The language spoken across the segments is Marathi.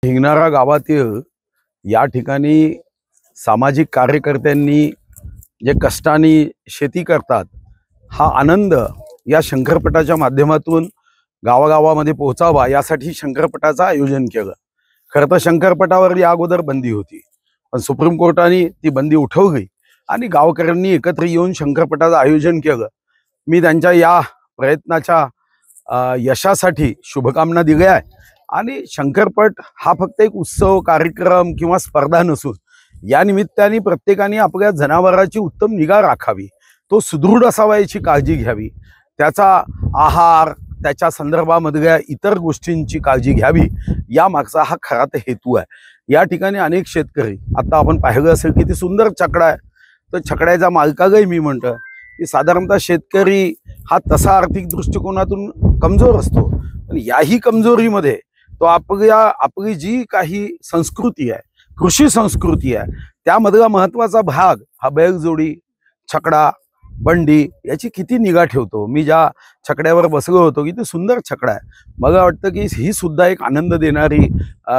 हिंगणारा गावातील या ठिकाणी सामाजिक कार्यकर्त्यांनी जे कष्टाने शेती करतात हा आनंद या शंकरपटाच्या माध्यमातून गावागावामध्ये पोहोचावा यासाठी शंकरपटाचं आयोजन केलं। खरं तर शंकरपटावर या अगोदर बंदी होती, पण सुप्रीम कोर्टाने ती बंदी उठवली आणि गावकऱ्यांनी एकत्र येऊन शंकरपटाचं आयोजन केलं। मी त्यांच्या या प्रयत्नाच्या यशासाठी शुभकामना दिल्या आहे। आणि शंकरपट हा फक्त एक उत्सव कार्यक्रम किंवा स्पर्धा नसून या निमित्ताने प्रत्येकाने आपल्या जनावरांची उत्तम निगा राखावी, तो सुदृढ असावा याची काळजी घ्यावी, त्याचा आहार त्याच्या संदर्भामधल्या इतर गोष्टींची काळजी घ्यावी, या मागचा हा खरा तर हेतू आहे। या ठिकाणी अनेक शेतकरी, आता आपण पाहिलं असेल किती सुंदर छकडा आहे, तर छकड्याचा मालकालाही मी म्हणतो की साधारणतः शेतकरी हा तसा आर्थिक दृष्टिकोनातून कमजोर असतो, पण याही कमजोरीमध्ये तो आपली जी काही संस्कृती आहे, कृषी संस्कृती आहे, त्यामधला महत्त्वाचा भाग हा बैलजोडी, छकडा, बंडी याची किती निगा ठेवतो। मी ज्या छकड्यावर बसलो होतो किती सुंदर छकडा आहे, मला वाटतं की ही सुद्धा एक आनंद देणारी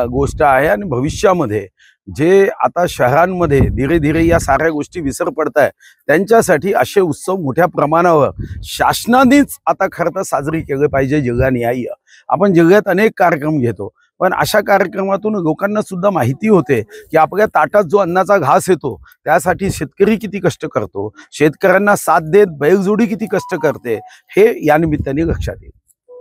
गोष्ट आहे। आणि भविष्यामध्ये जे आता शहरांमध्ये धीरे धीरे या साऱ्या गोष्टी विसर पडत आहे त्यांच्यासाठी असे उत्सव मोठ्या प्रमाणावर शासनानेच आता खरं तर साजरी केले पाहिजे। जिल्हानिहाय आपण जिल्ह्यात अनेक कार्यक्रम घेतो, पण अशा कार्यक्रमातून लोकांना सुद्धा माहिती होते की आपल्या ताटात जो अन्नाचा घास येतो त्यासाठी शेतकरी किती कष्ट करतो, शेतकऱ्यांना साथ देत बैलजोडी किती कष्ट करते, हे या निमित्ताने लक्षात येईल।